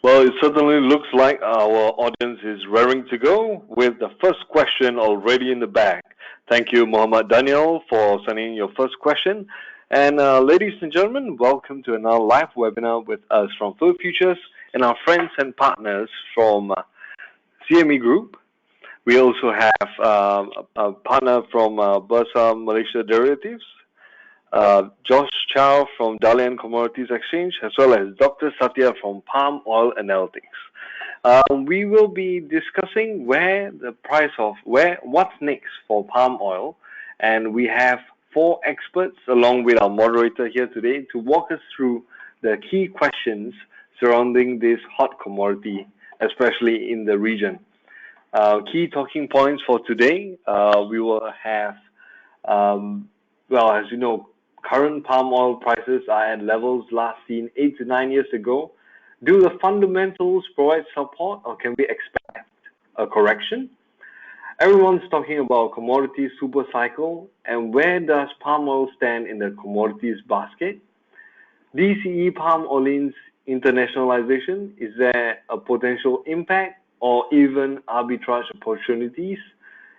Well, it certainly looks like our audience is raring to go with the first question already in the bag. Thank you, Muhammad Daniel, for sending in your first question. And ladies and gentlemen, welcome to another live webinar with us from Phillip Futures and our friends and partners from CME Group. We also have a partner from Bursa Malaysia Derivatives, Josh Chow from Dalian Commodities Exchange, as well as Dr. Satya from Palm Oil Analytics. We will be discussing what's next for palm oil, and we have four experts along with our moderator here today to walk us through the key questions surrounding this hot commodity, especially in the region. Key talking points for today, we will have, as you know, current palm oil prices are at levels last seen 8 to 9 years ago. Do the fundamentals provide support, or can we expect a correction? Everyone's talking about commodities super cycle, and where does palm oil stand in the commodities basket? DCE palm olein's internationalization, is there a potential impact or even arbitrage opportunities?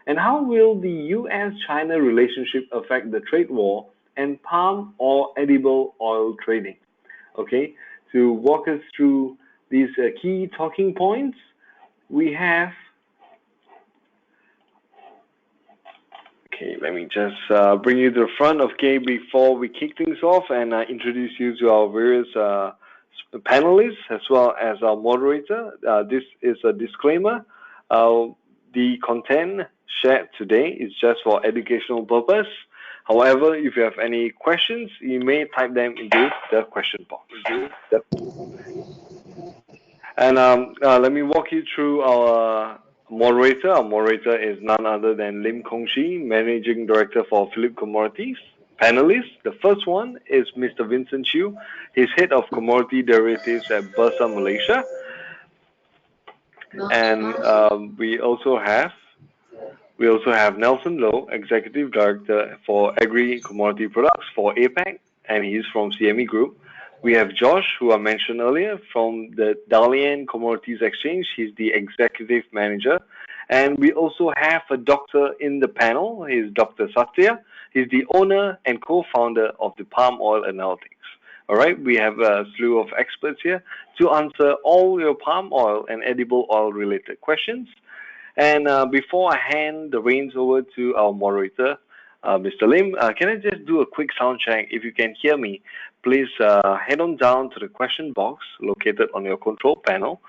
And how will the US-China relationship affect the trade war and palm or edible oil trading? Okay, to walk us through these key talking points, we have, okay, let me just bring you to the front, okay, before we kick things off and introduce you to our various panelists as well as our moderator. This is a disclaimer. The content shared today is just for educational purpose. However, if you have any questions, you may type them into the question box. And let me walk you through our moderator. Our moderator is none other than Lim Kong Shi, Managing Director for Phillip Commodities. Panelists, the first one is Mr. Vincent Chew. He's Head of Commodity Derivatives at Bursa Malaysia. And we also have Nelson Low, Executive Director for Agri Commodity Products for APAC, and he's from CME Group. We have Josh, who I mentioned earlier, from the Dalian Commodities Exchange. He's the Executive Manager. And we also have a doctor in the panel. He's Dr. Satya. He's the owner and co-founder of the Palm Oil Analytics. All right, we have a slew of experts here to answer all your palm oil and edible oil related questions. And before I hand the reins over to our moderator, Mr. Lim, can I just do a quick sound check? If you can hear me, please head on down to the question box located on your control panel.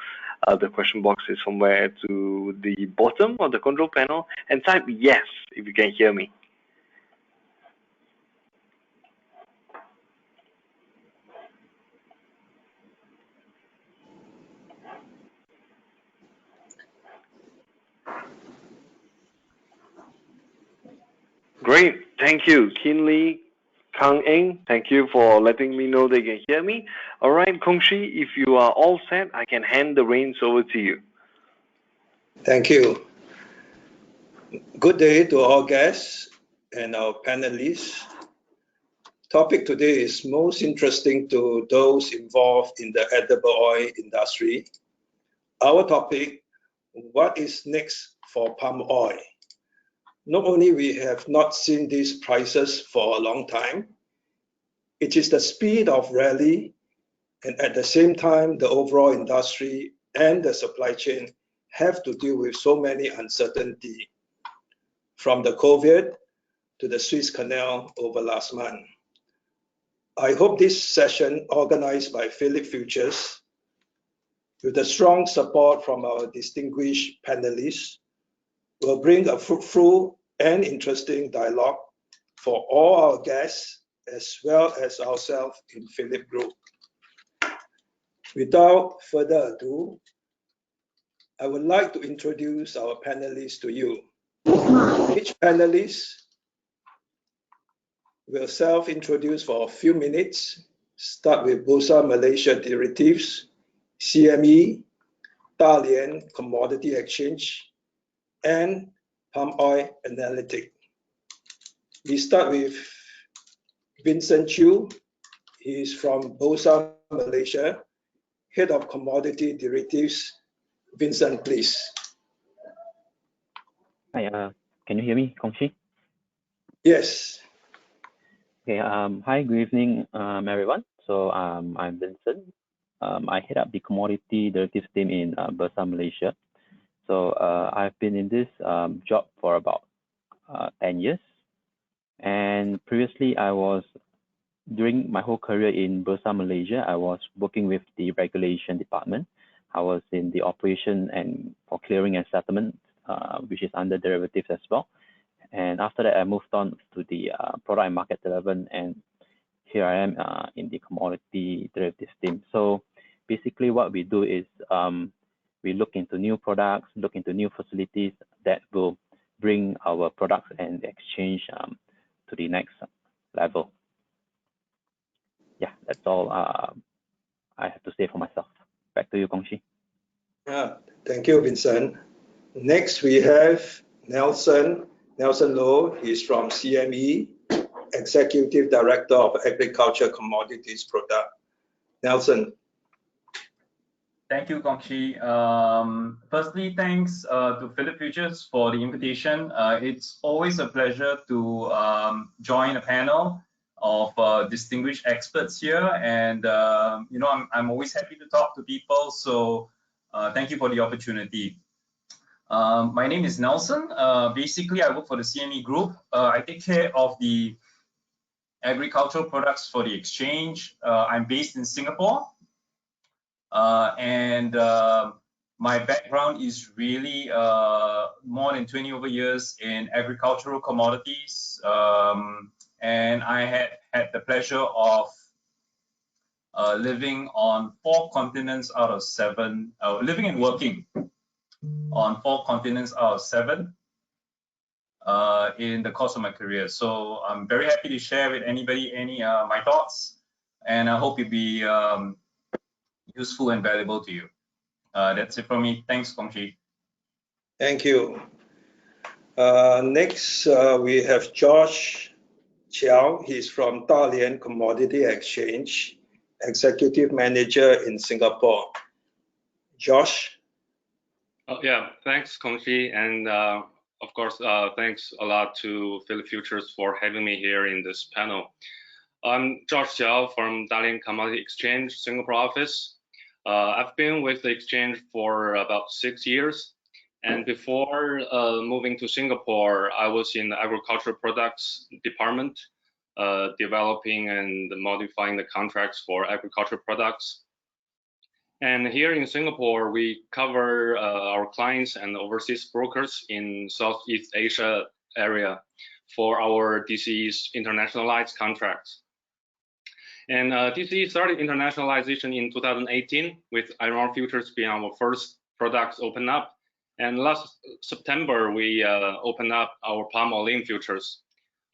The question box is somewhere to the bottom of the control panel, and type yes if you can hear me. Great, thank you. Kinley Kang Eng, thank you for letting me know they can hear me. All right, Kong Shi, if you are all set, I can hand the reins over to you. Thank you. Good day to all guests and our panelists. Topic today is most interesting to those involved in the edible oil industry. Our topic, what is next for palm oil? Not only we have not seen these prices for a long time, it is the speed of rally, and at the same time, the overall industry and the supply chain have to deal with so many uncertainty, from the COVID to the Suez Canal over last month. I hope this session, organized by Phillip Futures, with the strong support from our distinguished panelists, will bring a fruitful and interesting dialogue for all our guests as well as ourselves in Phillip Group. Without further ado, I would like to introduce our panelists to you. Each panelist will self-introduce for a few minutes. Start with Bursa Malaysia Derivatives, CME, Dalian Commodity Exchange, and Palm Oil Analytics. We start with Vincent Chew. He is from Bursa Malaysia. Head of Commodity Derivatives. Vincent, please. Hi, can you hear me, Kongshi? Yes. Okay, hi, good evening, everyone. So I'm Vincent. I head up the Commodity Derivatives team in Bursa Malaysia. So I've been in this job for about 10 years. And previously, during my whole career in Bursa Malaysia, I was working with the regulation department. I was in the operation and for clearing and settlement, which is under derivatives as well. And after that, I moved on to the product and market development, and here I am in the commodity derivatives team. So basically what we do is we look into new products, look into new facilities that will bring our products and exchange to the next level. Yeah, that's all I have to say for myself. Back to you, Kongshi. Thank you, Vincent. Next, we have Nelson Loh. He's from CME, Executive Director of Agriculture Commodities Product. Nelson. Thank you, Kongshi. Firstly, thanks to Phillip Futures for the invitation. It's always a pleasure to join a panel of distinguished experts here, and I'm always happy to talk to people. So thank you for the opportunity. My name is Nelson. Basically, I work for the CME Group. I take care of the agricultural products for the exchange. I'm based in Singapore. My background is really more than 20 over years in agricultural commodities, and I had the pleasure of living on 4 continents out of 7, living and working on 4 continents out of 7 in the course of my career. So I'm very happy to share with anybody my thoughts, and I hope it'll be useful and valuable to you. That's it from me. Thanks, Kongshi. Thank you. Next, we have Josh Chiao. He's from Dalian Commodity Exchange, Executive Manager in Singapore. Josh? Yeah, thanks, Kongshi. And of course, thanks a lot to Phillip Futures for having me here in this panel. I'm Josh Xiao from Dalian Commodity Exchange, Singapore office. I've been with the exchange for about 6 years. And before moving to Singapore, I was in the agricultural products department, developing and modifying the contracts for agricultural products. And here in Singapore, we cover our clients and overseas brokers in Southeast Asia area for our DCE's internationalized contracts. And DCE started internationalization in 2018 with iron ore futures being our first products open up. And last September, we opened up our palm olein futures.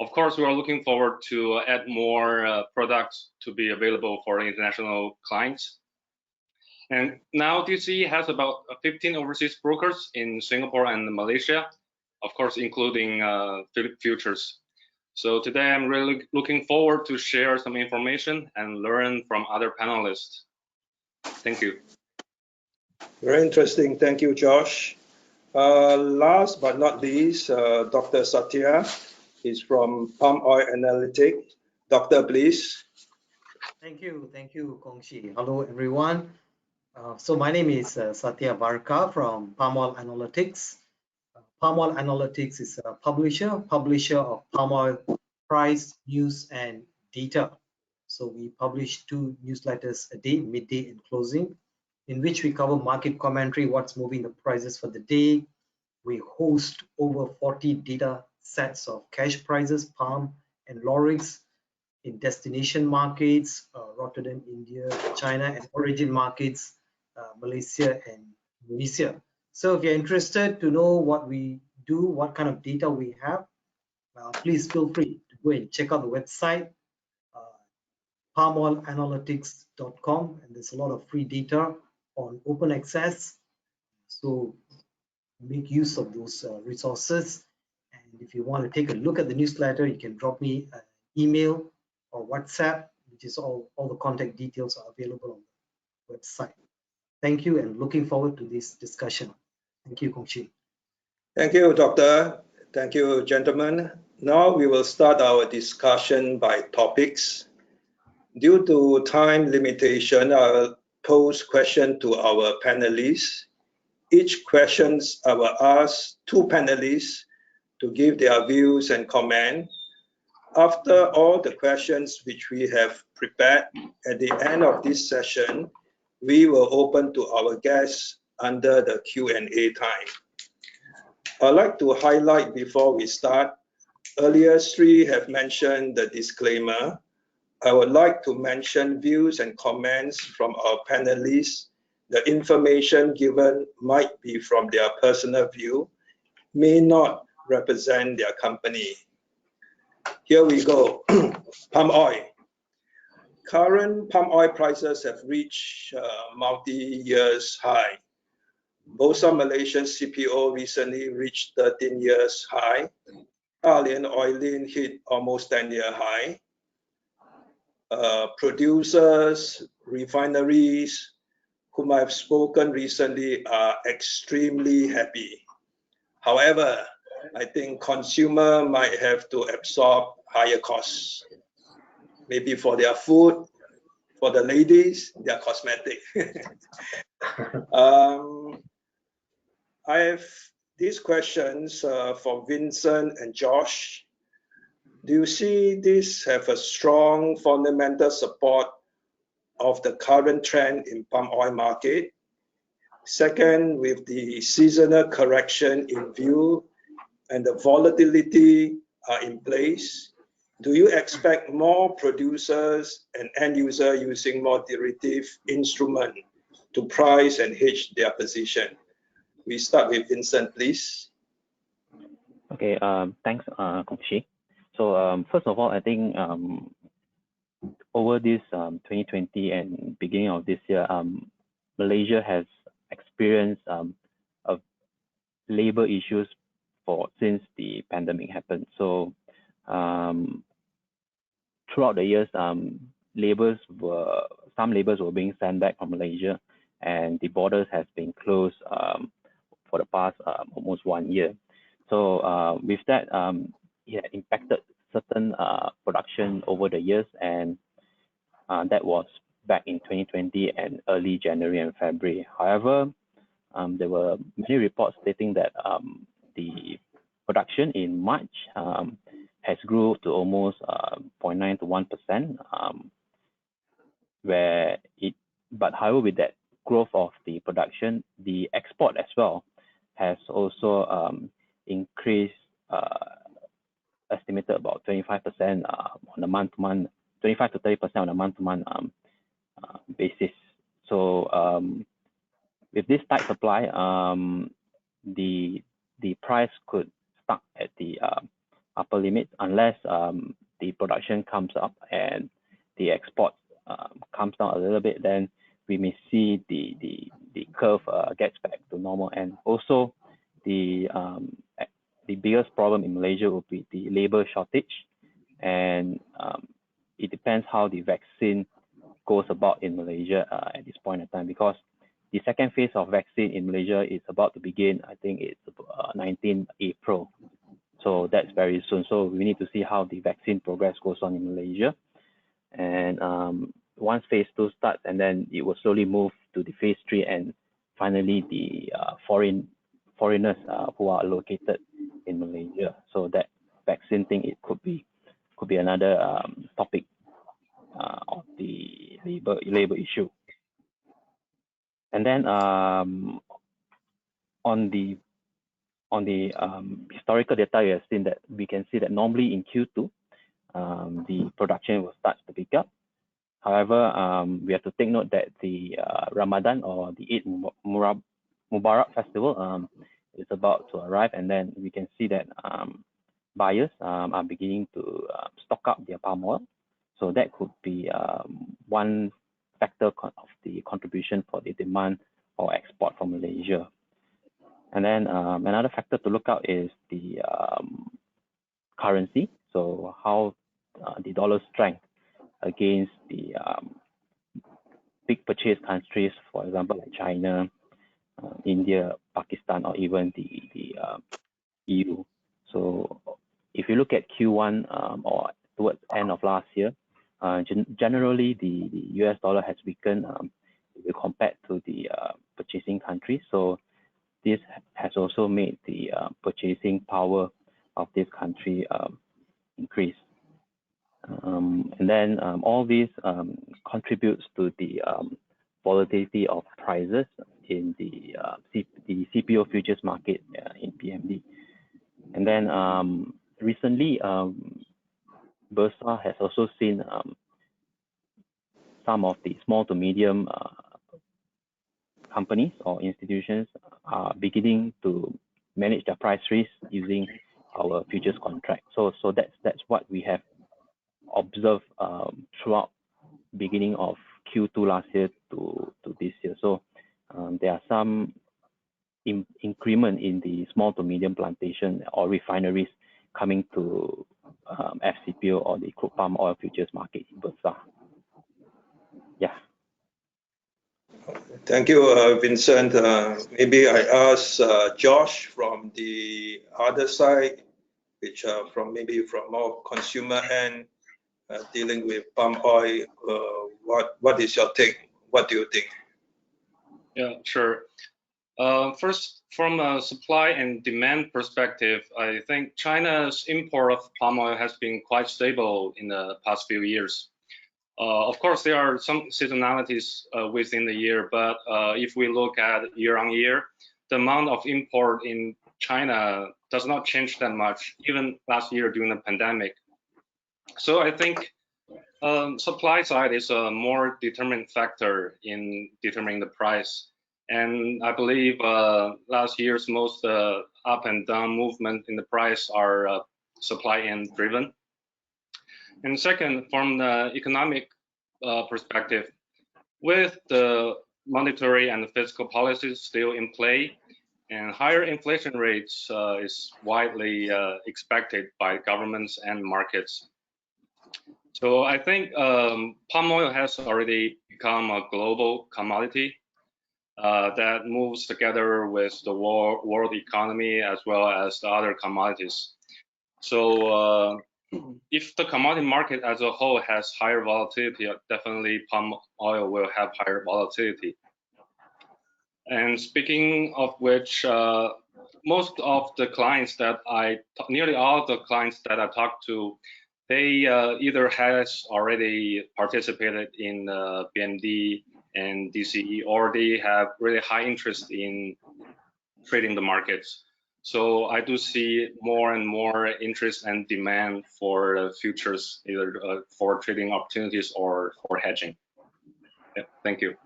Of course, we are looking forward to add more products to be available for international clients. And now DCE has about 15 overseas brokers in Singapore and Malaysia, of course, including Phillip Futures. So today I'm really looking forward to share some information and learn from other panelists. Thank you. Very interesting. Thank you, Josh. Last but not least, Dr. Satya is from Palm Oil Analytics. Doctor, please. Thank you, Kongshi. Hello, everyone. So my name is Satya Varka from Palm Oil Analytics. Palm Oil Analytics is a publisher of palm oil price, news, and data. So we publish 2 newsletters a day, midday and closing, in which we cover market commentary, what's moving the prices for the day. We host over 40 data sets of cash prices, palm and laurix in destination markets, Rotterdam, India, China, and origin markets, Malaysia and Indonesia. So if you're interested to know what we do, what kind of data we have, please feel free to go and check out the website, palmoilanalytics.com, and there's a lot of free data on open access. So make use of those resources. And if you want to take a look at the newsletter, you can drop me an email or WhatsApp, which is all the contact details are available on the website. Thank you, and looking forward to this discussion. Thank you, Kong Chi. Thank you, Doctor. Thank you, gentlemen. Now we will start our discussion by topics. Due to time limitation, I will pose question to our panelists. Each questions I will ask two panelists to give their views and comment. After all the questions which we have prepared, at the end of this session, we will open to our guests under the Q&A time. I'd like to highlight before we start, earlier Sri have mentioned the disclaimer. I would like to mention views and comments from our panelists. The information given might be from their personal view, may not represent their company. Here we go. Palm oil. Current palm oil prices have reached multi-years high. Bursa Malaysia CPO recently reached 13 years high. Dalian olein hit almost 10-year high. Producers, refineries whom I've spoken recently are extremely happy. However, I think consumer might have to absorb higher costs, maybe for their food, for the ladies, their cosmetic. I have these questions for Vincent and Josh. Do you see this have a strong fundamental support of the current trend in palm oil market? Second, with the seasonal correction in view and the volatility are in place, do you expect more producers and end user using more derivative instrument to price and hedge their position? We start with Vincent, please. Okay, thanks, Kong Chi. So first of all, I think over this 2020 and beginning of this year, Malaysia has experienced labor issues since the pandemic happened. So throughout the years, some laborers were being sent back from Malaysia, and the borders have been closed for the past almost 1 year. So with that, it impacted certain production over the years, and that was back in 2020 and early January and February. However, there were many reports stating that the production in March has grew to almost 0.9 to 1%, but however, with that growth of the production, the export as well has also increased, estimated about 25% on a month-to-month, 25 to 30% on a month-to-month basis. So with this tight supply, the price could stuck at the upper limit unless the production comes up and the export comes down a little bit. Then we may see the curve gets back to normal. And also the biggest problem in Malaysia will be the labor shortage, and it depends how the vaccine goes about in Malaysia at this point in time, because the second phase of vaccine in Malaysia is about to begin. I think it's 19 April. So that's very soon. So we need to see how the vaccine progress goes on in Malaysia. And once phase 2 starts, and then it will slowly move to the phase 3, and finally the foreigners who are located in Malaysia. So that vaccine thing, it could be another topic of the labor issue. And then on the historical data, you have seen that we can see that normally in Q2 the production will start to pick up. However, we have to take note that the Ramadan or the Eid Mubarak festival is about to arrive, and then we can see that buyers are beginning to stock up their palm oil. So that could be one factor of the contribution for the demand or export from Malaysia. And then another factor to look out is the currency. So how the dollar strength against the big purchase countries, for example, like China, India, Pakistan, or even the EU. So if you look at Q1 or towards end of last year, generally the US dollar has weakened compared to the purchasing countries. So this has also made the purchasing power of this country increase. And then all this contributes to the volatility of prices in the CPO futures market in PMD. And then recently, Bursa has also seen some of the small to medium companies or institutions are beginning to manage their price risk using our futures contract. So that's what we have observed throughout beginning of Q2 last year to this year. So there are some increment in the small to medium plantation or refineries coming to FCPO or the crude palm oil futures market in Bursa. Yeah. Thank you, Vincent. Maybe I ask Josh from the other side, which from more consumer end, dealing with palm oil. What is your take? What do you think? Yeah, sure. First, from a supply and demand perspective, I think China's import of palm oil has been quite stable in the past few years. Of course, there are some seasonalities within the year, but if we look at year on year, the amount of import in China does not change that much, even last year during the pandemic. So I think supply side is a more determinant factor in determining the price. And I believe last year's most up and down movement in the price are supply end driven. And second, from the economic perspective, with the monetary and fiscal policies still in play, and higher inflation rates is widely expected by governments and markets. So I think palm oil has already become a global commodity that moves together with the world economy as well as the other commodities. So if the commodity market as a whole has higher volatility, definitely palm oil will have higher volatility. And speaking of which, most of the clients that nearly all of the clients that I talked to, they either has already participated in BMD and DCE, or they have really high interest in trading the markets. So I do see more and more interest and demand for futures, either for trading opportunities or for hedging. Yeah, thank you.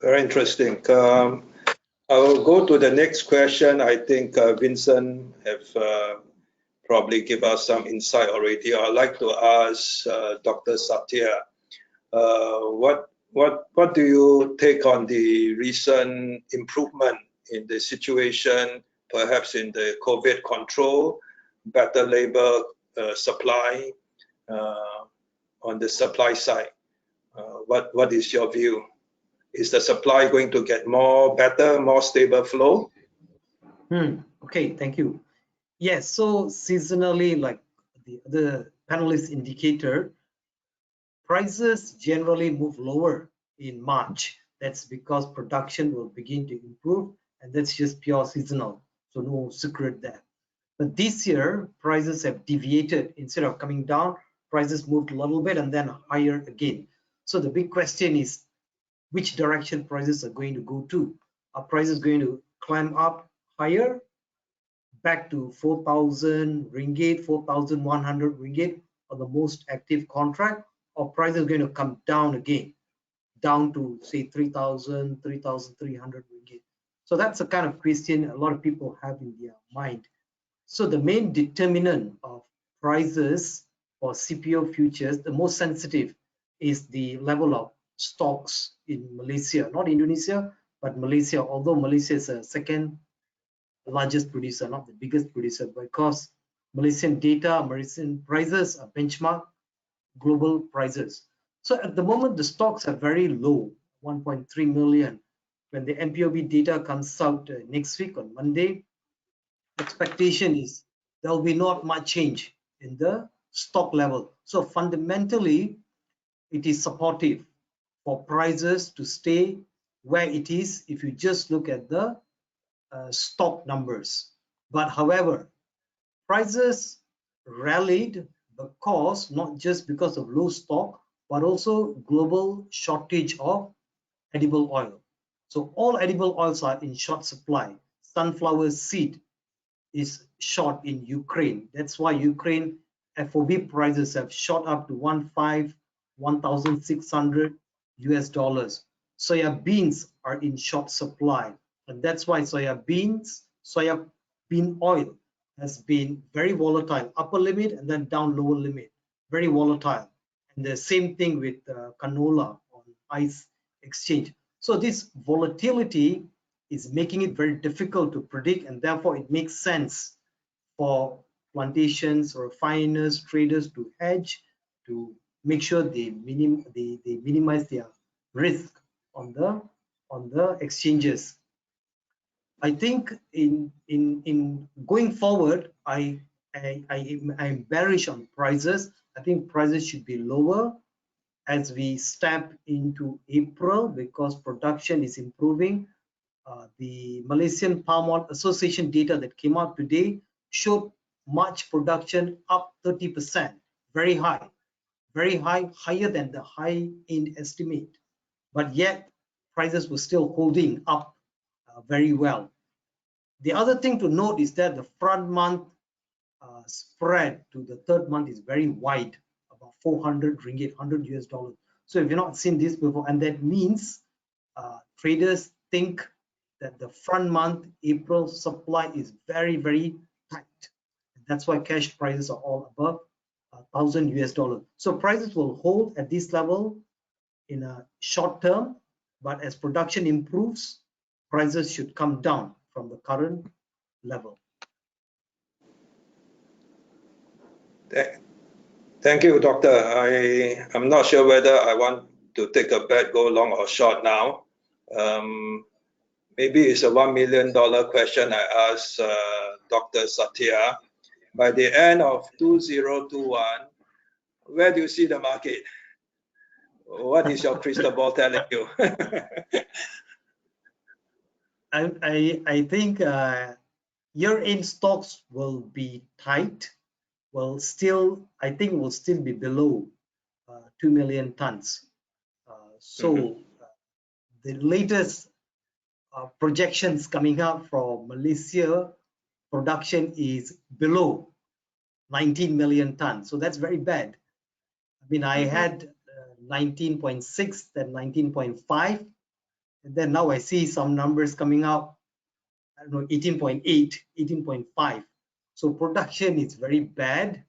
Very interesting. I will go to the next question. I think Vincent have probably give us some insight already. I'd like to ask Dr. Satya, what do you take on the recent improvement in the situation, perhaps in the COVID control, better labor supply on the supply side? What is your view? Is the supply going to get better, more stable flow? Okay, thank you. Yes, so seasonally, like the panelist indicator, prices generally move lower in March. That's because production will begin to improve, and that's just pure seasonal, so no secret there. But this year, prices have deviated. Instead of coming down, prices moved a little bit and then higher again. So the big question is, which direction prices are going to go to? Are prices going to climb up higher, back to 4,000 ringgit, 4,100 ringgit on the most active contract, or prices are going to come down again, down to say 3,000, 3,300 ringgit? So that's the kind of question a lot of people have in their mind. So the main determinant of prices for CPO futures, the most sensitive, is the level of stocks in Malaysia, not Indonesia, but Malaysia, although Malaysia is a second largest producer, not the biggest producer, because Malaysian data, Malaysian prices are benchmark global prices. So at the moment, the stocks are very low, 1.3 million. When the MPOB data comes out next week on Monday, expectation is there will be not much change in the stock level. So fundamentally, it is supportive for prices to stay where it is if you just look at the stock numbers. But however, prices rallied because not just because of low stock, but also global shortage of edible oil. So all edible oils are in short supply. Sunflower seed is short in Ukraine. That's why Ukraine FOB prices have shot up to 1,600 US dollars. Soya beans are in short supply, and that's why soya bean oil has been very volatile, upper limit and then down lower limit, very volatile. And the same thing with canola on ICE exchange. So this volatility is making it very difficult to predict, and therefore it makes sense for plantations or refiners, traders to hedge, to make sure they minimize their risk on the exchanges. I think in going forward, I'm bearish on prices. I think prices should be lower as we step into April because production is improving. The Malaysian Palm Oil Association data that came out today showed March production up 30%, very high, higher than the high-end estimate. But yet prices were still holding up very well. The other thing to note is that the front month spread to the third month is very wide, about 400 ringgit, 100 US dollars. So if you've not seen this before, and that means traders think that the front month April supply is very, very tight. That's why cash prices are all above 1,000 US dollars. So prices will hold at this level in a short term, but as production improves, prices should come down from the current level. Thank you, Doctor. I'm not sure whether I want to take a bet, go long or short now. Maybe it's a $1 million question I asked Dr. Satya. By the end of 2021, where do you see the market? What is your crystal ball telling you? I think year-end stocks will be tight. I think will still be below 2 million tons. The latest projections coming out from Malaysia, production is below 19 million tons. So that's very bad. I mean, I had 19.6, then 19.5, and then now I see some numbers coming out, I don't know, 18.8, 18.5. So production is very bad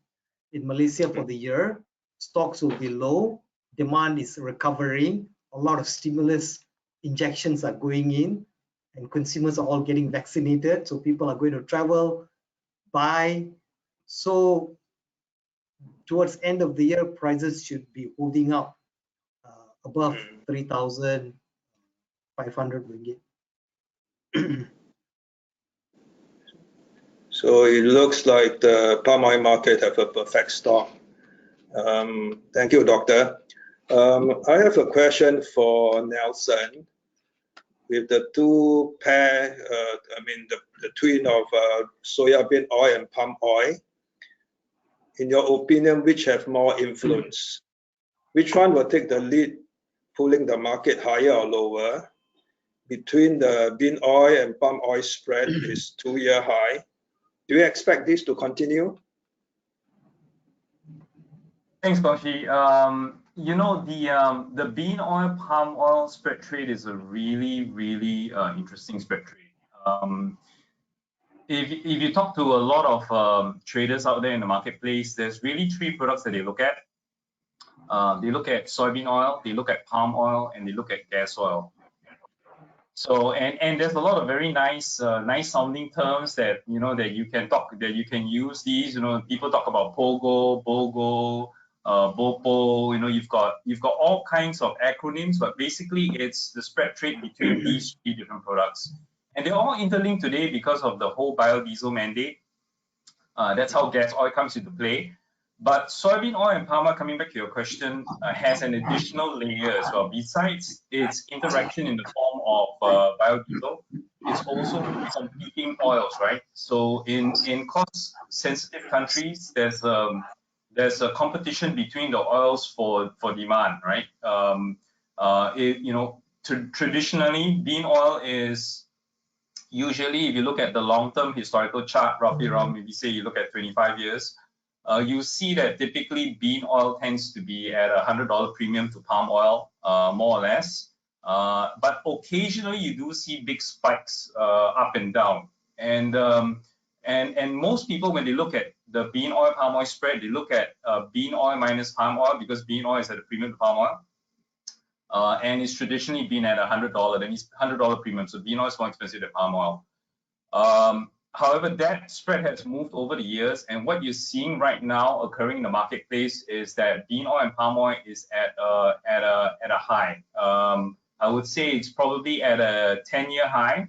in Malaysia for the year. Stocks will be low. Demand is recovering. A lot of stimulus injections are going in, and consumers are all getting vaccinated. So people are going to travel, buy. So towards end of the year, prices should be holding up above 3,500 ringgit. So it looks like the palm oil market have a perfect storm. Thank you, Doctor. I have a question for Nelson. With the two pair, the twin of soybean oil and palm oil, in your opinion, which have more influence? Which one will take the lead, pulling the market higher or lower? Between the bean oil and palm oil spread is 2-year high. Do you expect this to continue? Thanks, Kongshi. You know, the bean oil palm oil spread trade is a really interesting spread trade. If you talk to a lot of traders out there in the marketplace, there's really 3 products that they look at. They look at soybean oil, they look at palm oil, and they look at gas oil. So and there's a lot of very nice sounding terms that that you can use these. People talk about POGO, BOGO, BOPO, you've got all kinds of acronyms, but basically it's the spread trade between these three different products. And they're all interlinked today because of the whole biodiesel mandate. That's how gas oil comes into play. But soybean oil and palm oil, coming back to your question, has an additional layer as well. Besides its interaction in the form of biodiesel, it's also competing oils, right? So in cost-sensitive countries, there's a competition between the oils for demand, right? Traditionally, bean oil is usually, if you look at the long-term historical chart, roughly around, maybe say you look at 25 years, you see that typically bean oil tends to be at a $100 premium to palm oil, more or less. But occasionally you do see big spikes up and down. And most people, when they look at the bean oil palm oil spread, they look at bean oil minus palm oil, because bean oil is at a premium to palm oil. And it's traditionally been at $100, that means $100 premium. So bean oil is more expensive than palm oil. However, that spread has moved over the years, and what you're seeing right now occurring in the marketplace is that bean oil and palm oil is at a high. I would say it's probably at a 10-year high.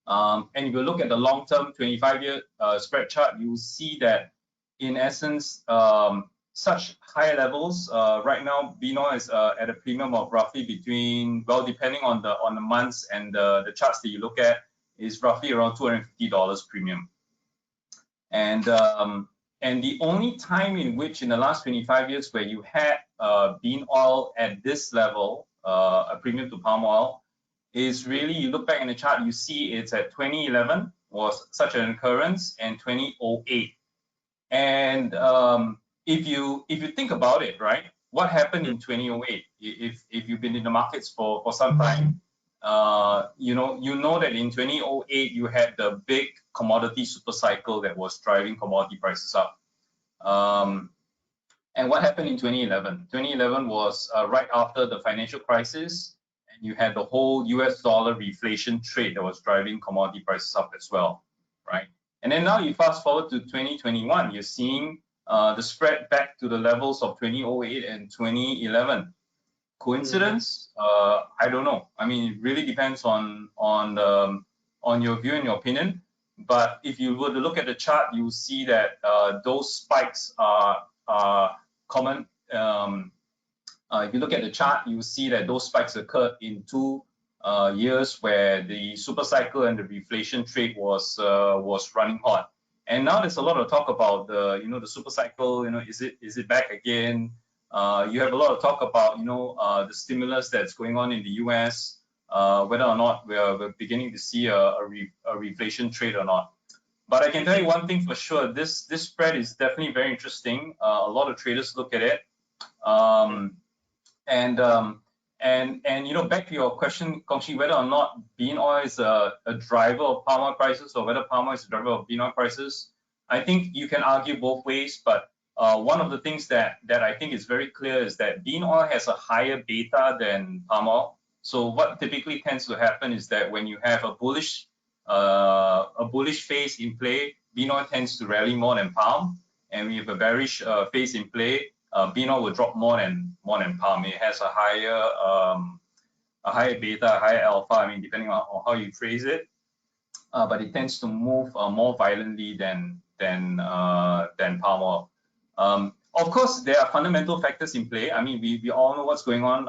And if you look at the long-term 25-year spread chart, you will see that, in essence, such high levels right now, bean oil is at a premium of roughly between, well, depending on the months and the charts that you look at, is roughly around $250 premium. And the only time in which, in the last 25 years, where you had bean oil at this level, a premium to palm oil, is really, you look back in the chart, you see it's at 2011 was such an occurrence, and 2008. And if you think about it, right, what happened in 2008? If you've been in the markets for some time, you know that in 2008 you had the big commodity super cycle that was driving commodity prices up. And what happened in 2011? 2011 was right after the financial crisis, and you had the whole US dollar reflation trade that was driving commodity prices up as well, right? And then now you fast forward to 2021, you're seeing the spread back to the levels of 2008 and 2011. Coincidence? I don't know. I mean, it really depends on your view and your opinion. But if you were to look at the chart, you will see that those spikes are common. If you look at the chart, you will see that those spikes occurred in 2 years where the super cycle and the reflation trade was running hot. And now there's a lot of talk about the super cycle. Is it back again? You have a lot of talk about the stimulus that's going on in the US, whether or not we're beginning to see a reflation trade or not. But I can tell you one thing for sure: this spread is definitely very interesting. A lot of traders look at it, and back to your question, Kongshi, whether or not bean oil is a driver of palm oil prices, or whether palm oil is a driver of bean oil prices, I think you can argue both ways. But one of the things that I think is very clear is that bean oil has a higher beta than palm oil. So what typically tends to happen is that when you have a bullish phase in play, bean oil tends to rally more than palm, and when you have a bearish phase in play, bean oil will drop more than palm. It has a higher beta, a higher alpha. I mean, depending on how you phrase it, but it tends to move more violently than palm oil. Of course, there are fundamental factors in play. I mean, we all know what's going on.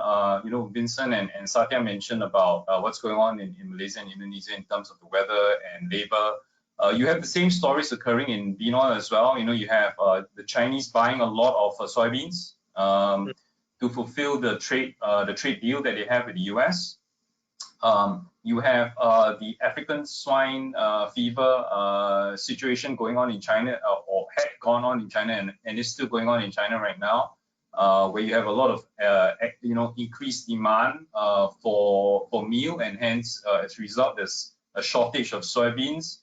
Vincent and Satya mentioned about what's going on in Malaysia and Indonesia in terms of the weather and labor. You have the same stories occurring in bean oil as well. You have the Chinese buying a lot of soybeans to fulfill the trade deal that they have with the US. You have the African swine fever situation going on in China, or had gone on in China, and is still going on in China right now, where you have a lot of increased demand for meal, and hence as a result there's a shortage of soybeans,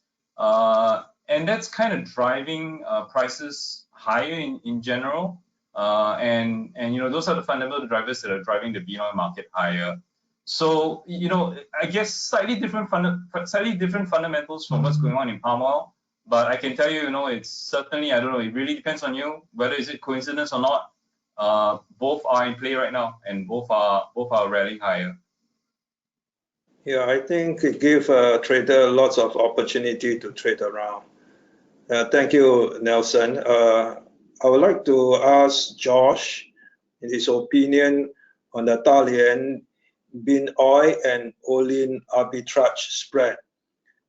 and that's kind of driving prices higher in general, and those are the fundamental drivers that are driving the bean oil market higher. So I guess slightly different fundamentals from what's going on in palm oil, But I can tell you, it's certainly, I don't know, it really depends on you, whether is it coincidence or not. Both are in play right now, and both are rallying higher. Yeah, I think it gives a trader lots of opportunity to trade around. Thank you, Nelson. I would like to ask Josh his opinion on the Dalian bean oil and olein arbitrage spread.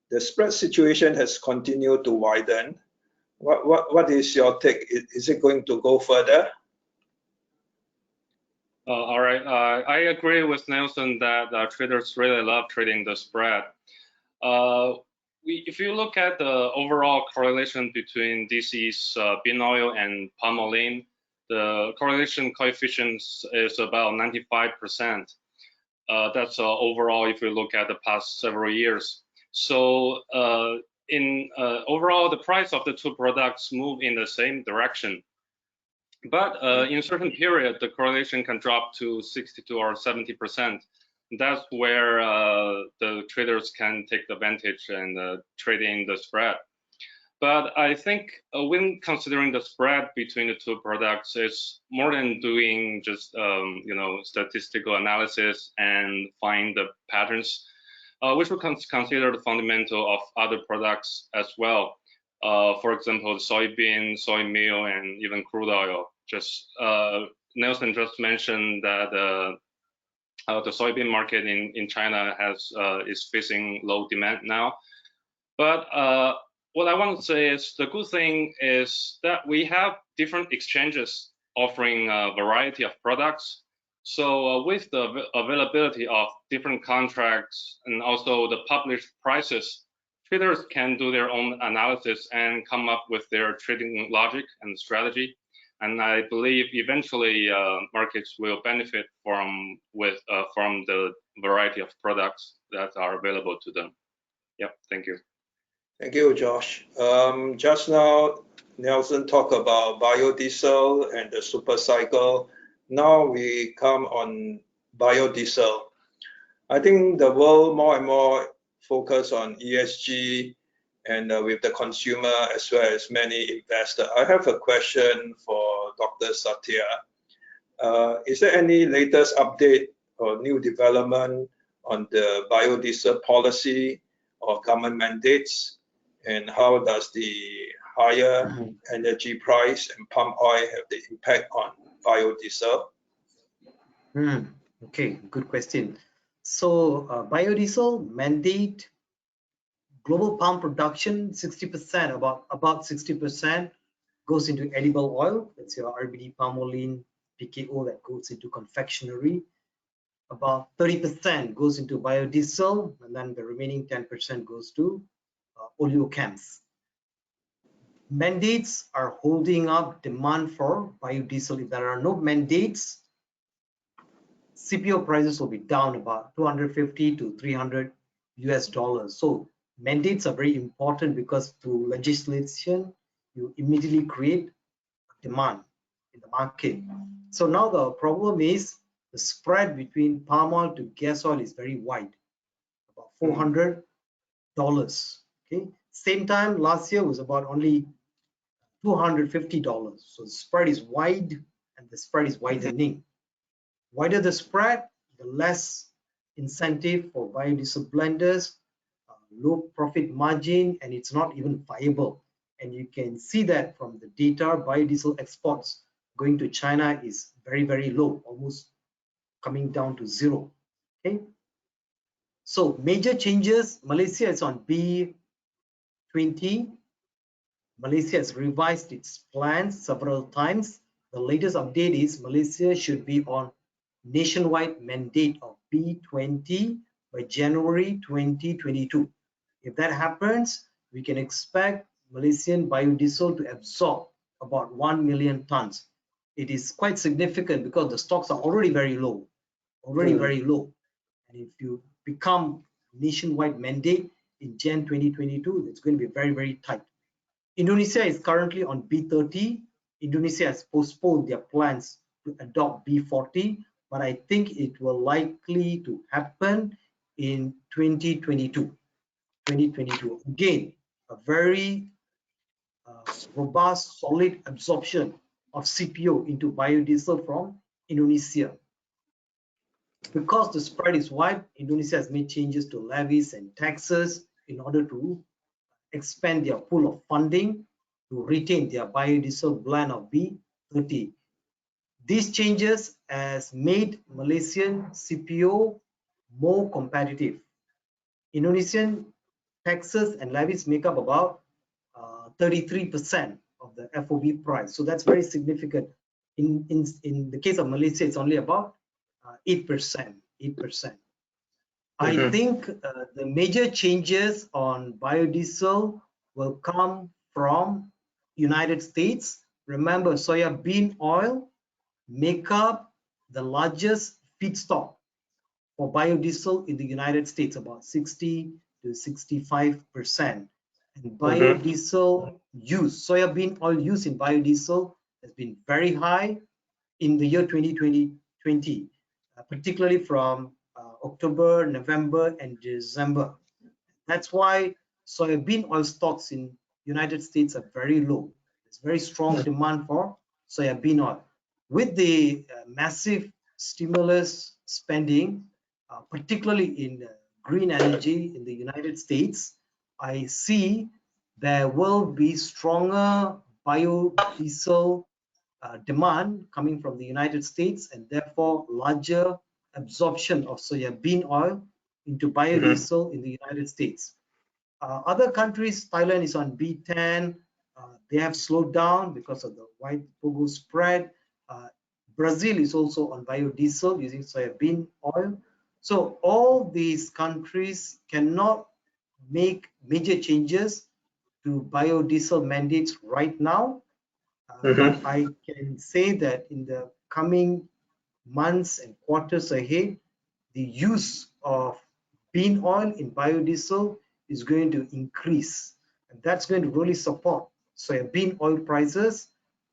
The spread situation has continued to widen. What is your take? Is it going to go further? All right. I agree with Nelson that traders really love trading the spread. If you look at the overall correlation between DC's bean oil and palm olein, the correlation coefficient is about 95%. That's overall if you look at the past several years. So in overall, the price of the two products move in the same direction. But in a certain period, the correlation can drop to 62 or 70%. That's where the traders can take advantage and trade in the spread. But I think when considering the spread between the two products, it's more than doing just statistical analysis and find the patterns. We should consider the fundamental of other products as well. For example, the soybean, soy meal, and even crude oil. Nelson just mentioned that the soybean market in China is facing low demand now. But what I want to say is the good thing is that we have different exchanges offering a variety of products. So with the availability of different contracts and also the published prices, traders can do their own analysis and come up with their trading logic and strategy. And I believe eventually markets will benefit from the variety of products that are available to them. Yep, thank you. Thank you, Josh. Just now, Nelson talked about biodiesel and the super cycle. Now we come on biodiesel. I think the world more and more focus on ESG and with the consumer as well as many investors. I have a question for Dr. Satya. Is there any latest update or new development on the biodiesel policy or government mandates? And how does the higher energy price and palm oil have the impact on biodiesel? Okay, good question. So biodiesel mandate global palm production 60%, about 60% goes into edible oil. That's your RBD, palm olein, PKO that goes into confectionery. About 30% goes into biodiesel, and then the remaining 10% goes to oleochemicals. Mandates are holding up demand for biodiesel. If there are no mandates, CPO prices will be down about 250 to 300 US dollars. So mandates are very important because through legislation, you immediately create demand in the market. So now the problem is the spread between palm oil to gas oil is very wide, about $400. Okay, same time last year was about only $250. So the spread is wide, and the spread is widening. Wider the spread, the less incentive for biodiesel blenders, low profit margin, and it's not even viable. And you can see that from the data, biodiesel exports going to China is very, very low, almost coming down to zero. Okay. So major changes, Malaysia is on B20. Malaysia has revised its plans several times. The latest update is Malaysia should be on nationwide mandate of B20 by January 2022. If that happens, we can expect Malaysian biodiesel to absorb about 1 million tons. It is quite significant because the stocks are already very low, very low. And if you become nationwide mandate in Jan 2022, it's going to be very, very tight. Indonesia is currently on B30. Indonesia has postponed their plans to adopt B40, but I think it will likely to happen in 2022. Again, a very robust, solid absorption of CPO into biodiesel from Indonesia. Because the spread is wide, Indonesia has made changes to levies and taxes in order to expand their pool of funding to retain their biodiesel blend of B30. These changes has made Malaysian CPO more competitive. Indonesian taxes and levies make up about 33% of the FOB price. So that's very significant. In the case of Malaysia, it's only about 8%. I think the major changes on biodiesel will come from United States. Remember, soybean oil make up the largest feedstock for biodiesel in the United States, about 60 to 65%. And biodiesel use, soybean oil use in biodiesel has been very high in the year 2020, particularly from October, November, and December. That's why soybean oil stocks in United States are very low. There's very strong demand for soybean oil. With the massive stimulus spending, particularly in green energy in the United States, I see there will be stronger biodiesel demand coming from the United States, and therefore larger absorption of soybean oil into biodiesel in the United States. Other countries, Thailand is on B10. They have slowed down because of the wide pogo spread. Brazil is also on biodiesel using soybean oil. So all these countries cannot make major changes to biodiesel mandates right now. But I can say that in the coming months and quarters ahead, the use of bean oil in biodiesel is going to increase. And that's going to really support soybean oil prices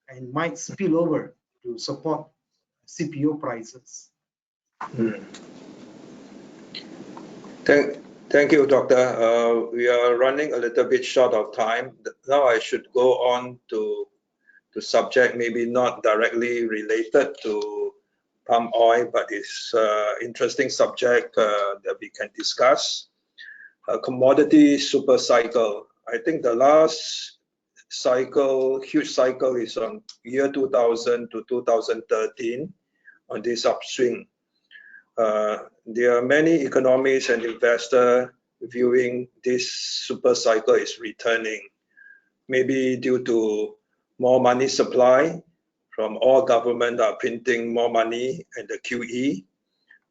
and might spill over to support CPO prices. Thank you, Doctor. We are running a little bit short of time. Now I should go on to the subject, maybe not directly related to palm oil, but it's an interesting subject that we can discuss. Commodity super cycle. I think the last cycle, huge cycle, is on year 2000 to 2013 on this upswing. There are many economists and investors viewing this super cycle is returning, maybe due to more money supply from all government are printing more money and the QE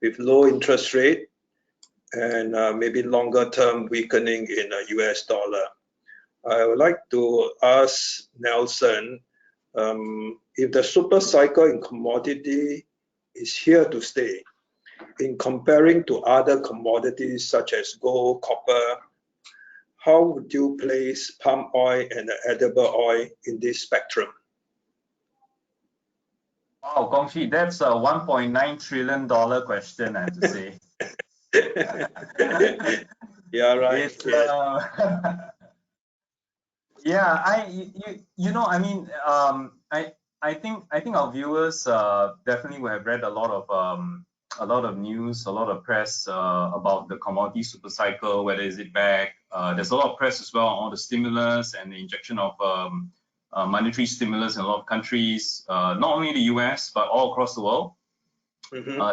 with low interest rate and maybe longer term weakening in the US dollar. I would like to ask Nelson, if the super cycle in commodity is here to stay, in comparing to other commodities such as gold, copper, how would you place palm oil and the edible oil in this spectrum? Wow, Gongxi, that's a $1.9 trillion question, I have to say. Yeah, right. Yeah, I think our viewers definitely will have read a lot of news, a lot of press about the commodity super cycle. Whether is it back? There's a lot of press as well on all the stimulus and the injection of monetary stimulus in a lot of countries, not only the US but all across the world.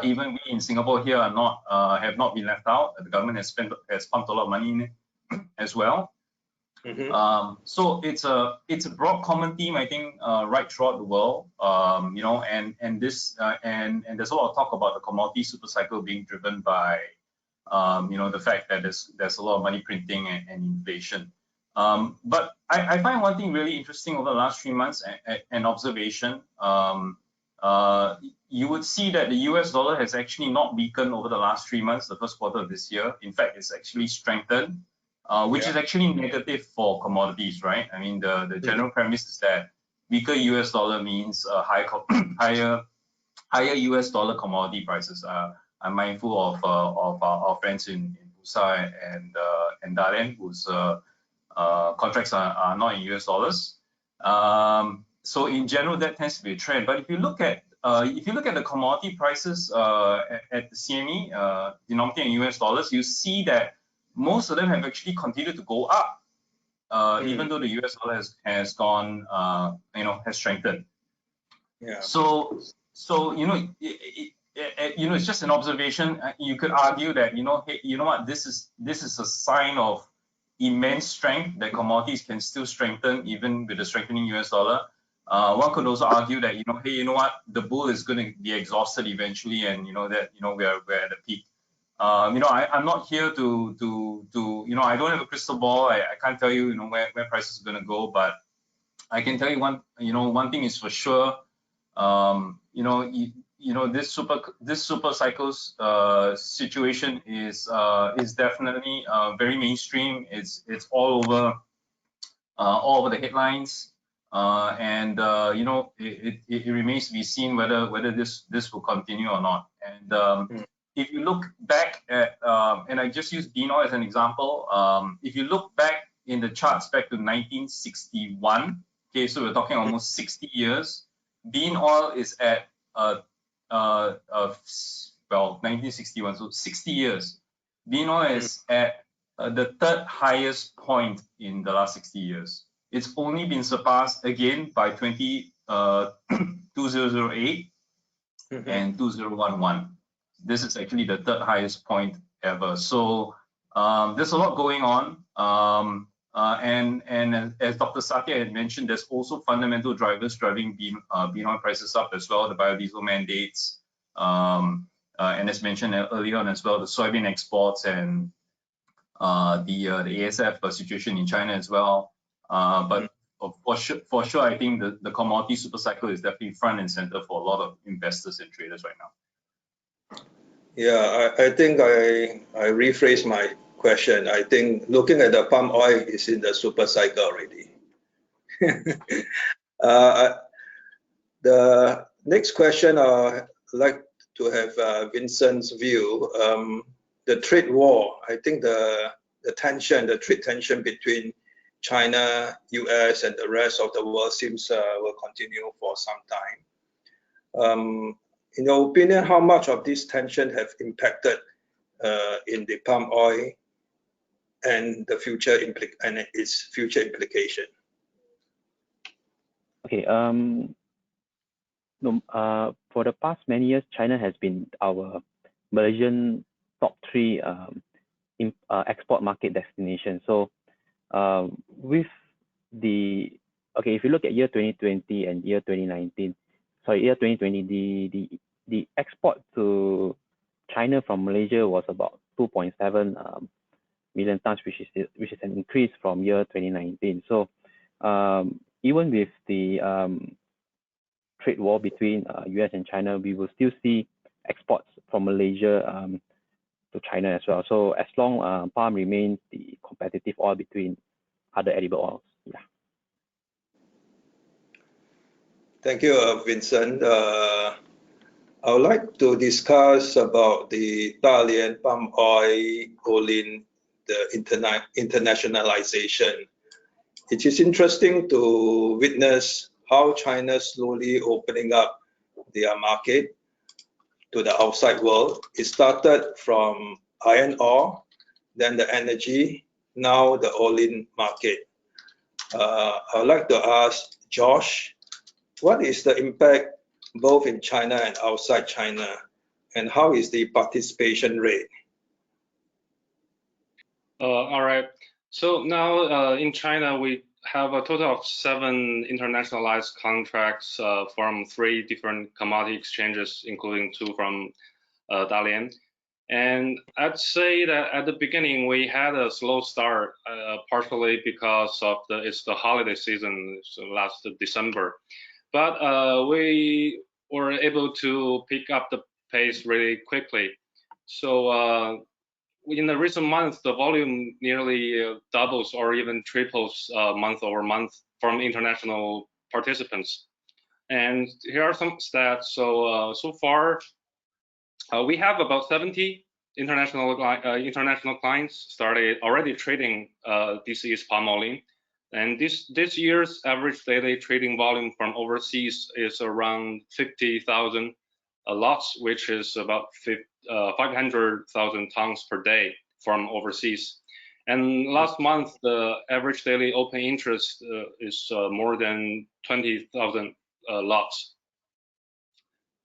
Even we in Singapore here are have not been left out. The government has pumped a lot of money in it as well. So it's a broad common theme, I think, right throughout the world. And there's a lot of talk about the commodity super cycle being driven by the fact that there's a lot of money printing and inflation. But I find one thing really interesting over the last 3 months, an observation. You would see that the US dollar has actually not weakened over the last 3 months, the first quarter of this year. In fact, it's actually strengthened, which is actually negative for commodities, right? I mean, the general premise is that weaker US dollar means higher US dollar commodity prices. I'm mindful of our friends in Bursa and Dalian, whose contracts are not in US dollars. So in general, that tends to be a trend. But if you look at the commodity prices at the CME denominated in US dollars, you see that most of them have actually continued to go up, even though the US dollar has gone, has strengthened. Yeah. So it's just an observation. You could argue that hey, you know what, this is a sign of immense strength that commodities can still strengthen even with the strengthening US dollar. One could also argue that hey, you know what, the bull is going to be exhausted eventually, and we're at the peak. I'm not here to I don't have a crystal ball. I can't tell you where prices are going to go, but I can tell you one thing is for sure. This super cycles situation is definitely very mainstream. It's all over the headlines, and it remains to be seen whether this will continue or not. And if you look back at and I just use bean oil as an example, if you look back in the charts back to 1961, okay, so we're talking almost 60 years. Bean oil is at 1961, so 60 years. Bean oil is at the third highest point in the last 60 years. It's only been surpassed again by 2008 and 2011. This is actually the third highest point ever. So there's a lot going on. And as Dr. Satya had mentioned, there's also fundamental drivers driving bean oil prices up as well, the biodiesel mandates, and as mentioned earlier on as well, the soybean exports and the ASF situation in China as well. But for sure, I think the commodity super cycle is definitely front and center for a lot of investors and traders right now. Yeah, I think I rephrase my question. I think looking at the palm oil is in the super cycle already. The next question I'd like to have Vincent's view. The trade war, I think the trade tension between China, US, and the rest of the world seems will continue for some time. In your opinion, how much of this tension have impacted in the palm oil and its future implication? Okay. For the past many years, China has been our Malaysian top 3 export market destination. So if you look at year 2020 and year 2019, year 2020, the export to China from Malaysia was about 2.7 million tons, which is an increase from year 2019. So even with the trade war between US and China, we will still see exports from Malaysia to China as well. So as long palm remains the competitive oil between other edible oils. Yeah. Thank you, Vincent. I would like to discuss about the Dalian palm oil olein, the internationalization. It is interesting to witness how China is slowly opening up their market to the outside world. It started from iron ore, then the energy, now the olein market. I would like to ask Josh, what is the impact both in China and outside China, and how is the participation rate? All right. So now in China, we have a total of 7 internationalized contracts from 3 different commodity exchanges, including 2 from Dalian. And I'd say that at the beginning we had a slow start, partially because of it's the holiday season, so last December. But we were able to pick up the pace really quickly. So in the recent months, the volume nearly doubles or even triples month over month from international participants. And here are some stats. So far, we have about 70 international clients started already trading DC's palm olein. And this year's average daily trading volume from overseas is around 50,000 lots, which is about 500,000 tons per day from overseas. And last month, the average daily open interest is more than 20,000 lots.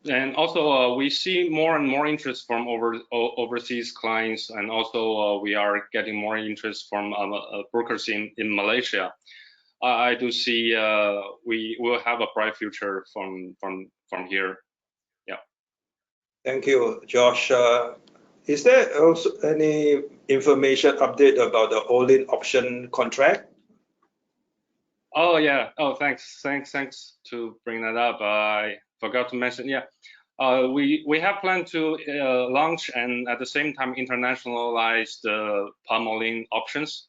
And also, we see more and more interest from overseas clients, and also we are getting more interest from brokers in Malaysia. I do see we will have a bright future from here. Yeah. Thank you, Josh. Is there also any information update about the olein option contract? Oh yeah. Oh, thanks to bring that up. I forgot to mention. Yeah. We have planned to launch and at the same time internationalize the palm olein options.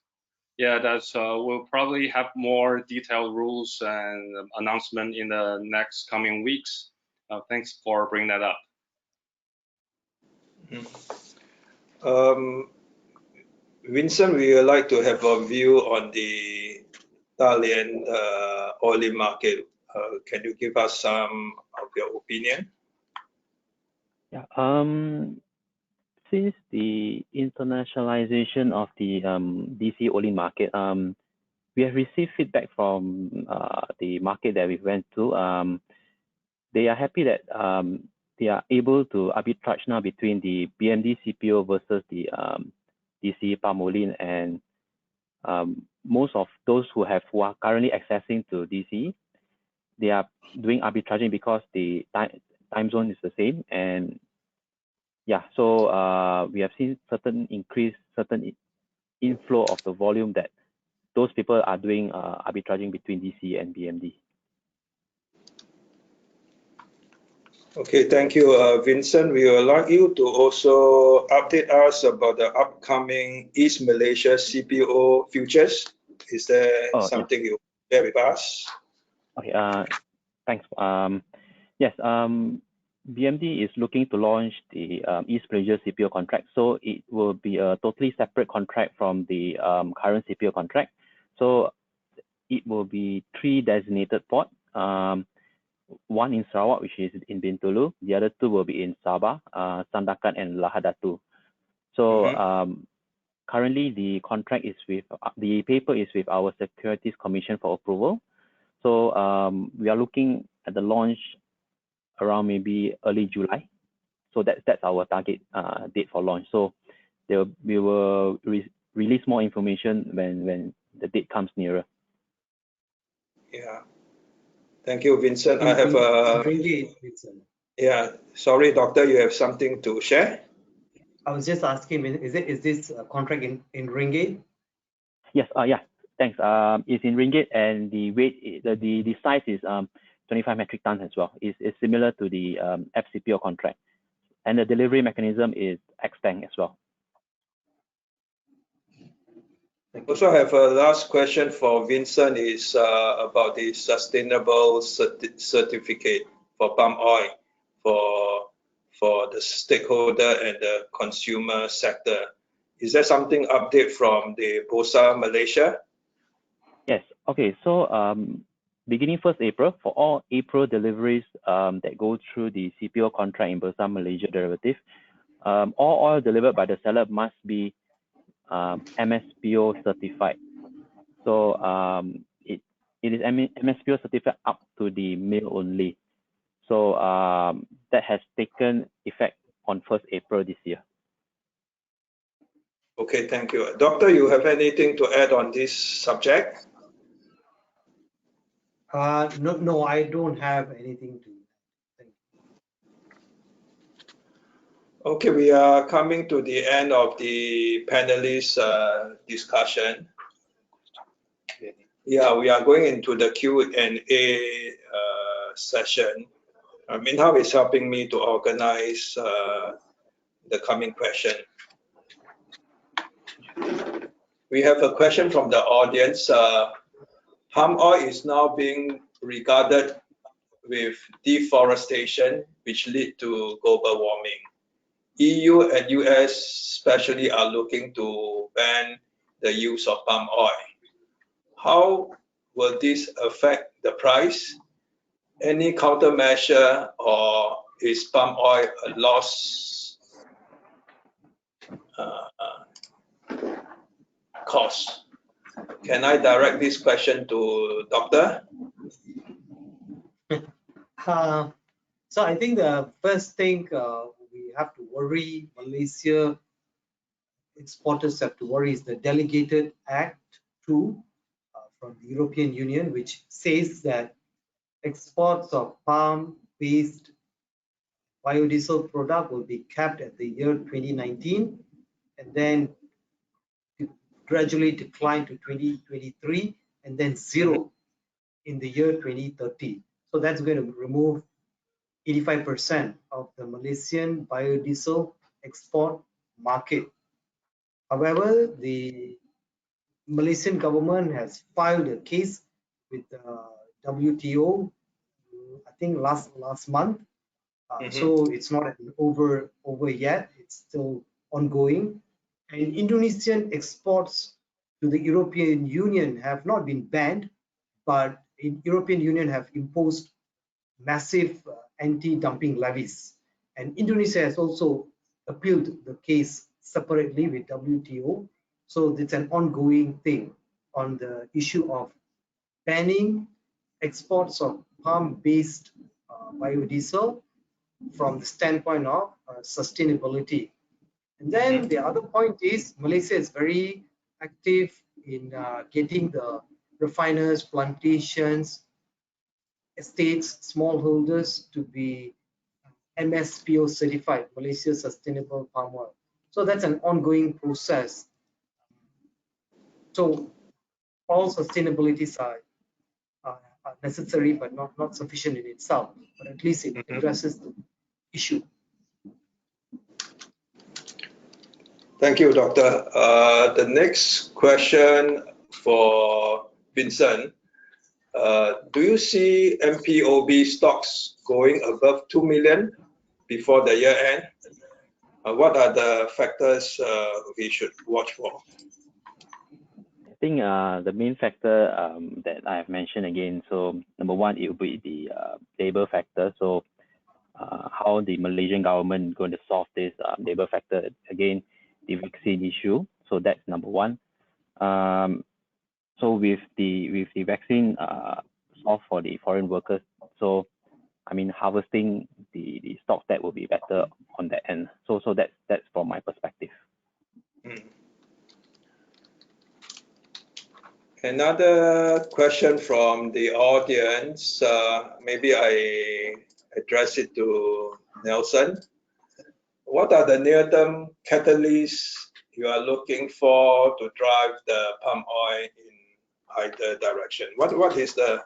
Yeah, that's we'll probably have more detailed rules and announcement in the next coming weeks. Thanks for bringing that up. Vincent, we would like to have a view on the Dalian olein market. Can you give us some of your opinion? Yeah. Since the internationalization of the DC olein market, we have received feedback from the market that we went to. They are happy that they are able to arbitrage now between the BMD CPO versus the DC palm olein, and most of those who are currently accessing to DC, they are doing arbitraging because the time zone is the same. And yeah, so we have seen certain inflow of the volume that those people are doing arbitraging between DC and BMD. Okay, thank you, Vincent. We would like you to also update us about the upcoming East Malaysia CPO futures. Is there something you share with us? Okay, thanks. Yes, BMD is looking to launch the East Malaysia CPO contract. So it will be a totally separate contract from the current CPO contract. So it will be 3 designated ports. One in Sarawak, which is in Bintulu. The other 2 will be in Sabah, Sandakan, and Lahadatu. So currently, the contract is with the paper is with our Securities Commission for approval. So we are looking at the launch around maybe early July. So that's our target date for launch. So we will release more information when the date comes nearer. Yeah. Thank you, Vincent. I have yeah, sorry, Doctor, you have something to share? I was just asking, is this contract in ringgit? Yes, yeah, thanks. It's in ringgit, and the weight, the size is 25 metric tons as well. It's similar to the FCPO contract, and the delivery mechanism is X-Tank as well. Also have a last question for Vincent is about the sustainable certificate for palm oil for the stakeholder and the consumer sector. Is there something update from the Bursa Malaysia? Yes. Okay. So beginning 1st April, for all April deliveries that go through the CPO contract in Bursa Malaysia Derivatives, all oil delivered by the seller must be MSPO certified. So it is MSPO certified up to the mill only. So that has taken effect on 1st April this year. Okay, thank you. Doctor, you have anything to add on this subject? No, I don't have anything to. Okay, we are coming to the end of the panelist discussion. Yeah, we are going into the Q&A session. Minhao is helping me to organize the coming question. We have a question from the audience. Palm oil is now being regarded with deforestation, which lead to global warming. EU and US especially are looking to ban the use of palm oil. how will this affect the price? Any countermeasure, or is palm oil a loss cost? Can I direct this question to Doctor? So I think the first thing we have to worry, Malaysia exporters have to worry, is the Delegated Act 2 from the European Union, which says that exports of palm-based biodiesel product will be capped at the year 2019 and then gradually decline to 2023 and then zero in the year 2030. So that's going to remove 85% of the Malaysian biodiesel export market. However, the Malaysian government has filed a case with the WTO, I think last month. So it's not over yet. It's still ongoing. And Indonesian exports to the European Union have not been banned, but the European Union have imposed massive anti-dumping levies. And Indonesia has also appealed the case separately with WTO. So it's an ongoing thing on the issue of banning exports of palm-based biodiesel from the standpoint of sustainability. And then the other point is Malaysia is very active in getting the refiners, plantations, estates, smallholders to be MSPO certified, Malaysia Sustainable Palm Oil. So that's an ongoing process. So all sustainabilities are necessary, but not sufficient in itself. But at least it addresses the issue. Thank you, Doctor. The next question for Vincent. Do you see MPOB stocks going above 2 million before the year end? What are the factors we should watch for? I think the main factor that I have mentioned again, so number one, it will be the labor factor. So how the Malaysian government is going to solve this labor factor, again, the vaccine issue. So that's number one. So with the vaccine solved for the foreign workers, so I mean harvesting the stock, that will be better on that end. So that's from my perspective. Another question from the audience. Maybe I address it to Nelson. What are the near-term catalysts you are looking for to drive the palm oil in either direction? What is the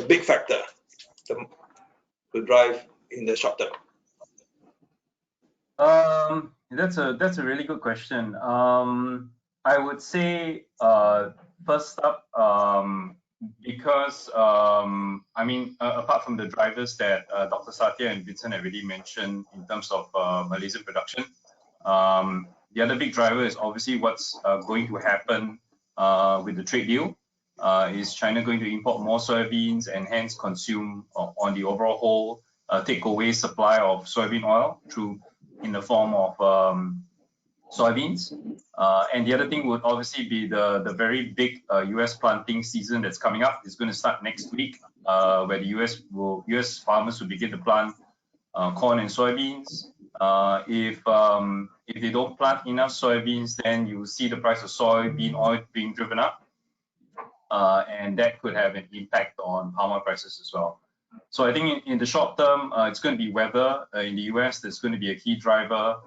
big factor to drive in the short term? That's a really good question. I would say first up, because I mean, apart from the drivers that Dr. Satya and Vincent have already mentioned in terms of Malaysian production, the other big driver is obviously what's going to happen with the trade deal. Is China going to import more soybeans and hence consume on the overall whole take away supply of soybean oil through in the form of soybeans? And the other thing would obviously be the very big US planting season that's coming up. It's going to start next week, where the US farmers will begin to plant corn and soybeans. If they don't plant enough soybeans, then you see the price of soybean oil being driven up, and that could have an impact on palm oil prices as well. So I think in the short term, it's going to be weather in the US that's going to be a key driver.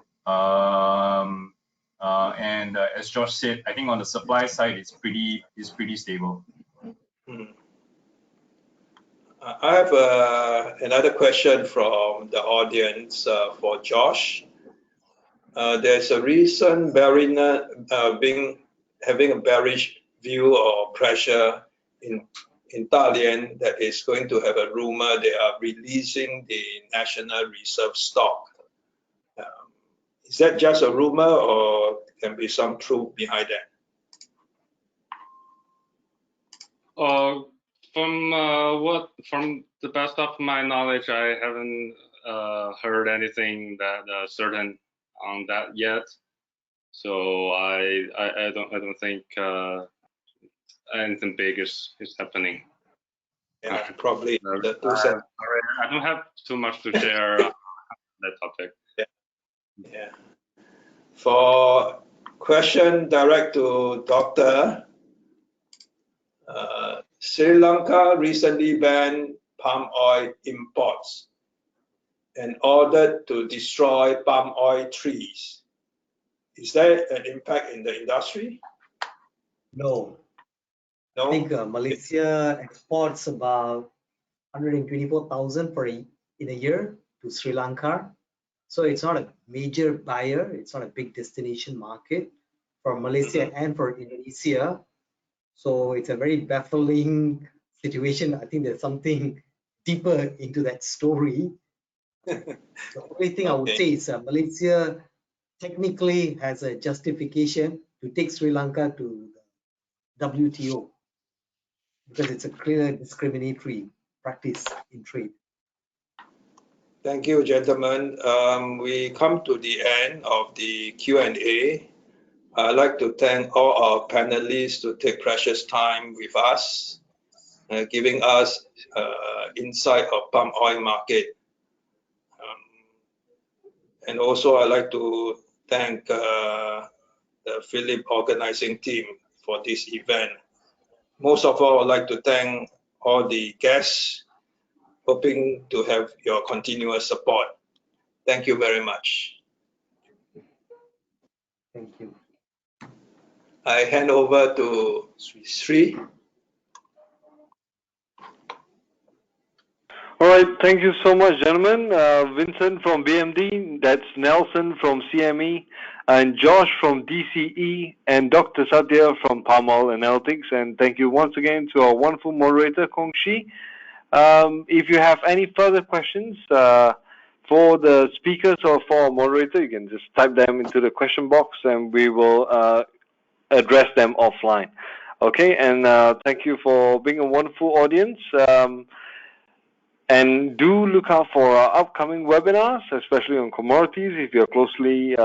And as Josh said, I think on the supply side, it's pretty stable. I have another question from the audience for Josh. There's a recent having a bearish view or pressure in Dalian that is going to have a rumor they are releasing the National Reserve stock. Is that just a rumor or can be some truth behind that? From the best of my knowledge, I haven't heard anything that certain on that yet. So I don't think anything big is happening. Yeah, probably the I don't have too much to share on that topic. Yeah. For question direct to Doctor, Sri Lanka recently banned palm oil imports in order to destroy palm oil trees. Is there an impact in the industry? No. No. I think Malaysia exports about 124,000 in a year to Sri Lanka. So it's not a major buyer. It's not a big destination market for Malaysia and for Indonesia. So it's a very baffling situation. I think there's something deeper into that story. The only thing I would say is Malaysia technically has a justification to take Sri Lanka to the WTO because it's a clear discriminatory practice in trade. Thank you, gentlemen. We come to the end of the Q&A. I'd like to thank all our panelists to take precious time with us, giving us insight of palm oil market. And also I'd like to thank the Phillip organizing team for this event. Most of all, I'd like to thank all the guests, hoping to have your continuous support. Thank you very much. Thank you. I hand over to Sri. All right, thank you so much, gentlemen. Vincent from BMD, that's Nelson from CME, and Josh from DCE, and Dr. Satya from Palm Oil Analytics. And thank you once again to our wonderful moderator, Kong Shi. If you have any further questions for the speakers or for our moderator, you can just type them into the question box and we will address them offline. Okay, and thank you for being a wonderful audience. And do look out for our upcoming webinars, especially on commodities. If you're closely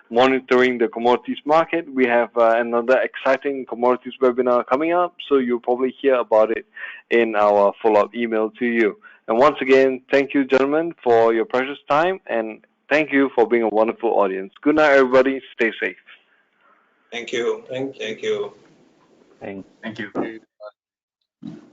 monitoring the commodities market, we have another exciting commodities webinar coming up, so you'll probably hear about it in our follow-up email to you. And once again, thank you, gentlemen, for your precious time, and thank you for being a wonderful audience. Good night, everybody. Stay safe. Thank you. Thank you. Thanks. Thank you.